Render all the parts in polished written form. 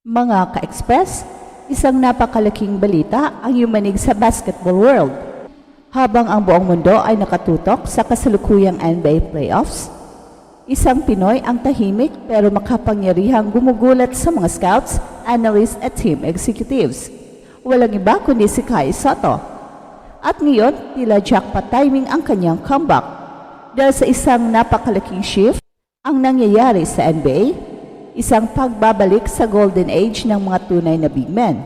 Mga ka-express, isang napakalaking balita ang yumanig sa basketball world. Habang ang buong mundo ay nakatutok sa kasalukuyang NBA playoffs, isang Pinoy ang tahimik pero makapangyarihang gumugulat sa mga scouts, analysts at team executives. Walang iba kundi si Kai Sotto. At ngayon, tila jackpot timing ang kanyang comeback. Dahil sa isang napakalaking shift ang nangyayari sa NBA, isang pagbabalik sa golden age ng mga tunay na big men.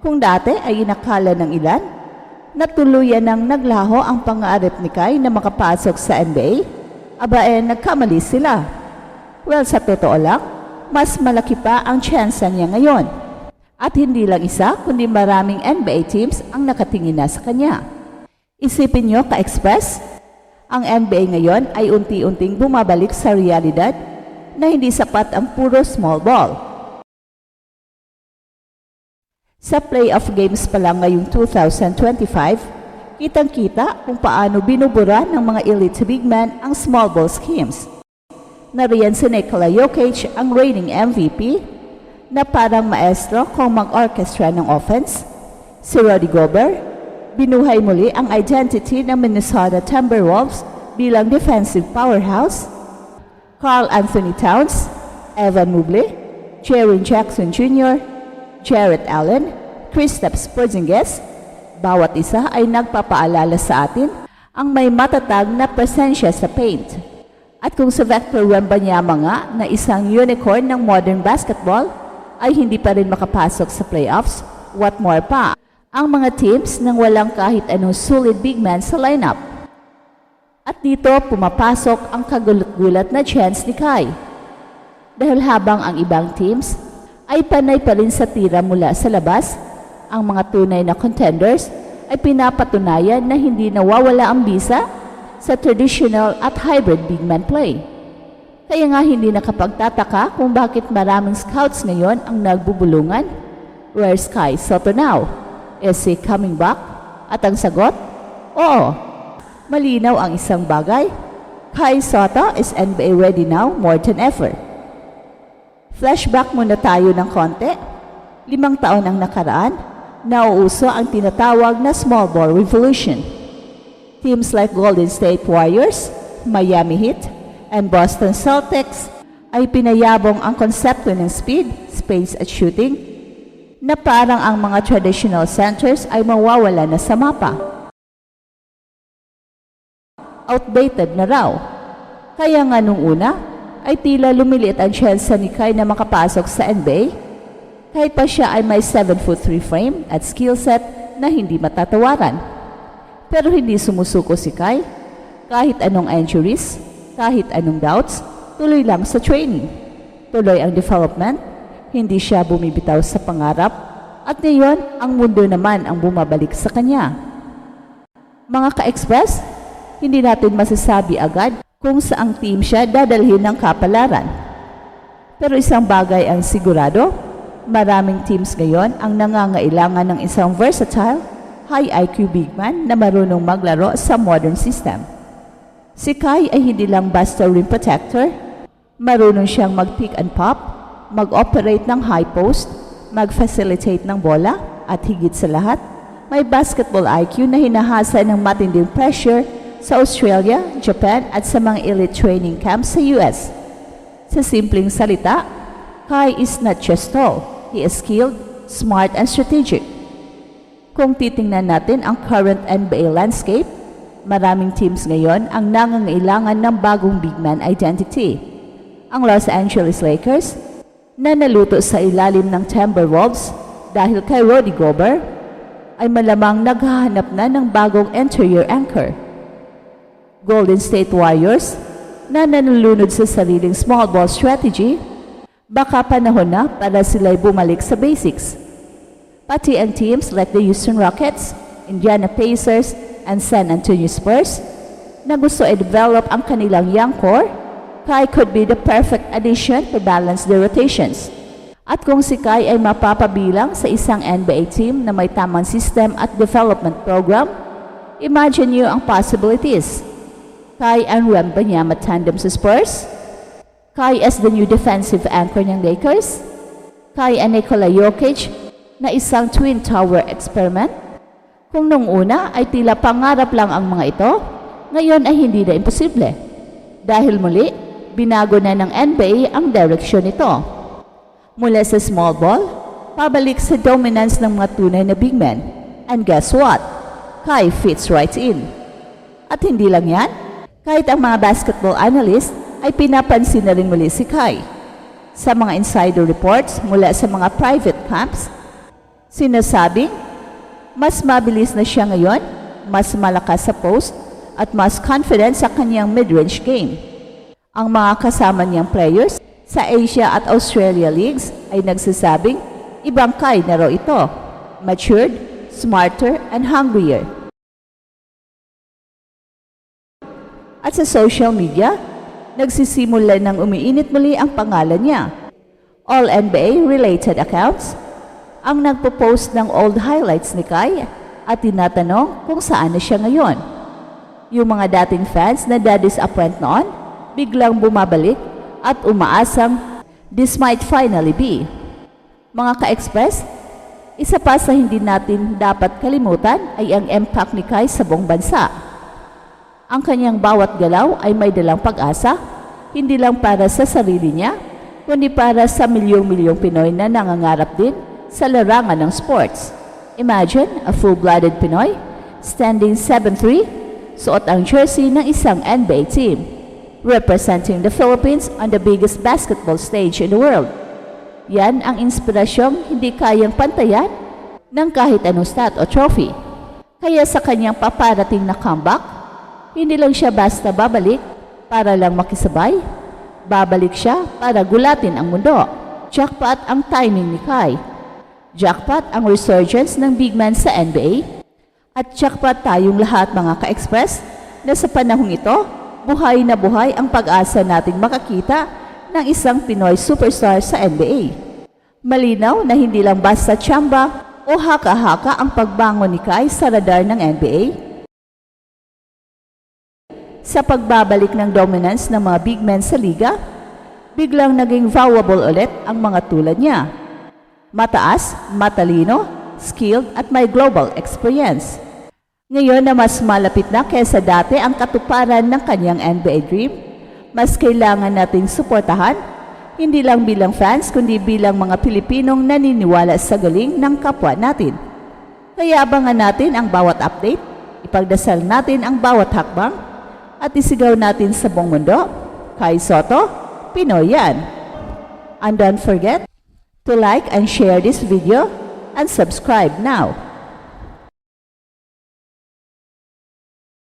Kung dati ay inakala ng ilan na tuluyan ng naglaho ang pangarap ni Kai na makapasok sa NBA, nagkamali sila. Well, sa totoo lang, mas malaki pa ang tsansa niya ngayon. At hindi lang isa, kundi maraming NBA teams ang nakatingin na sa kanya. Isipin nyo, ka-express, ang NBA ngayon ay unti-unting bumabalik sa realidad na hindi sapat ang puro small ball. Sa playoff games pa lang ngayong 2025, kitang-kita kung paano binubura ng mga elite big men ang small ball schemes. Nariyan si Nikola Jokic, ang reigning MVP, na parang maestro kung mag-orchestra ng offense. Si Rudy Gobert, binuhay muli ang identity ng Minnesota Timberwolves bilang defensive powerhouse. Karl Anthony Towns, Evan Mobley, Jaren Jackson Jr., Jarrett Allen, Kristaps Porzingis, bawat isa ay nagpapaalala sa atin ang may matatag na presensya sa paint. At kung sa Victor Wembanyama nga na isang unicorn ng modern basketball ay hindi pa rin makapasok sa playoffs, what more pa ang mga teams nang walang kahit anong solid big man sa lineup. At dito pumapasok ang kagulat-gulat na chance ni Kai. Dahil habang ang ibang teams ay panay pa rin sa tira mula sa labas, ang mga tunay na contenders ay pinapatunayan na hindi nawawala ang bisa sa traditional at hybrid big man play. Kaya nga hindi nakapagtataka kung bakit maraming scouts ngayon ang nagbubulungan. Where's Kai Sotto now? Is he coming back? At ang sagot? Oo. Malinaw ang isang bagay. Kai Sotto is NBA ready now more than ever. Flashback muna tayo ng konti. 5 taon ang nakaraan, nauuso ang tinatawag na small ball revolution. Teams like Golden State Warriors, Miami Heat, and Boston Celtics ay pinayabong ang konsepto ng speed, space at shooting na parang ang mga traditional centers ay mawawala na sa mapa. Outdated na raw. Kaya nga nung una, ay tila lumiliit ang chance ni Kai na makapasok sa NBA, kahit pa siya ay may 7'3" frame at skill set na hindi matatawaran. Pero hindi sumusuko si Kai. Kahit anong injuries, kahit anong doubts, tuloy lang sa training. Tuloy ang development, hindi siya bumibitaw sa pangarap, at ngayon, ang mundo naman ang bumabalik sa kanya. Mga ka-express, hindi natin masasabi agad kung saang team siya dadalhin ng kapalaran. Pero isang bagay ang sigurado, maraming teams ngayon ang nangangailangan ng isang versatile, high IQ big man na marunong maglaro sa modern system. Si Kai ay hindi lang basta rim protector, marunong siyang mag-pick and pop, mag-operate ng high post, mag-facilitate ng bola, at higit sa lahat, may basketball IQ na hinahasa ng matinding pressure sa Australia, Japan at sa mga elite training camps sa US. Sa simpleng salita, Kai is not just tall, he is skilled, smart and strategic. Kung titingnan natin ang current NBA landscape, maraming teams ngayon ang nangangailangan ng bagong big man identity. Ang Los Angeles Lakers na naluto sa ilalim ng Timberwolves dahil kay Rudy Gobert ay malamang naghahanap na ng bagong interior anchor. Golden State Warriors na nanulunod sa sariling small ball strategy, baka panahon na para sila'y bumalik sa basics. Pati ang teams like the Houston Rockets, Indiana Pacers, and San Antonio Spurs na gusto i-develop ang kanilang young core, Kai could be the perfect addition to balance their rotations. At kung si Kai ay mapapabilang sa isang NBA team na may tamang system at development program, imagine nyo ang possibilities. Kai and Wembanyama tandem sa Spurs, Kai as the new defensive anchor ng Lakers, kay Nikola Jokic na isang Twin Tower experiment? Kung nung una ay tila pangarap lang ang mga ito, ngayon ay hindi na imposible. Dahil muli, binago na ng NBA ang direksyon nito. Mula sa small ball, pabalik sa dominance ng mga tunay na big men. And guess what? Kai fits right in. At hindi lang yan, kahit ang mga basketball analyst ay pinapansin na rin muli si Kai. Sa mga insider reports mula sa mga private camps, sinasabing mas mabilis na siya ngayon, mas malakas sa post, at mas confident sa kanyang mid-range game. Ang mga kasama niyang players sa Asia at Australia leagues ay nagsasabing ibang Kai na raw ito, matured, smarter, and hungrier. At sa social media, nagsisimula ng umiinit muli ang pangalan niya. All NBA-related accounts ang nagpo-post ng old highlights ni Kai at tinatanong kung saan na siya ngayon. Yung mga dating fans na na-disappoint noon, biglang bumabalik at umaasang this might finally be. Mga ka-express, isa pa sa hindi natin dapat kalimutan ay ang impact ni Kai sa buong bansa. Ang kanyang bawat galaw ay may dalang pag-asa, hindi lang para sa sarili niya, kundi para sa milyong-milyong Pinoy na nangangarap din sa larangan ng sports. Imagine a full-blooded Pinoy standing 7'3", suot ang jersey ng isang NBA team, representing the Philippines on the biggest basketball stage in the world. Yan ang inspirasyong hindi kayang pantayan ng kahit anong stat o trophy. Kaya sa kanyang paparating na comeback, hindi lang siya basta babalik para lang makisabay, babalik siya para gulatin ang mundo. Jackpot ang timing ni Kai. Jackpot ang resurgence ng big man sa NBA. At jackpot tayong lahat mga ka-express na sa panahong ito, buhay na buhay ang pag-asa nating makakita ng isang Pinoy superstar sa NBA. Malinaw na hindi lang basta tsamba o haka-haka ang pagbangon ni Kai sa radar ng NBA. Sa pagbabalik ng dominance ng mga big men sa liga, biglang naging valuable ulit ang mga tulad niya. Mataas, matalino, skilled at may global experience. Ngayon na mas malapit na kaysa dati ang katuparan ng kanyang NBA dream, mas kailangan nating suportahan, hindi lang bilang fans kundi bilang mga Pilipinong naniniwala sa galing ng kapwa natin. Kaya abangan natin ang bawat update, ipagdasal natin ang bawat hakbang, at isigaw natin sa buong mundo, Kai Sotto, Pinoy yan! And don't forget to like and share this video and subscribe now.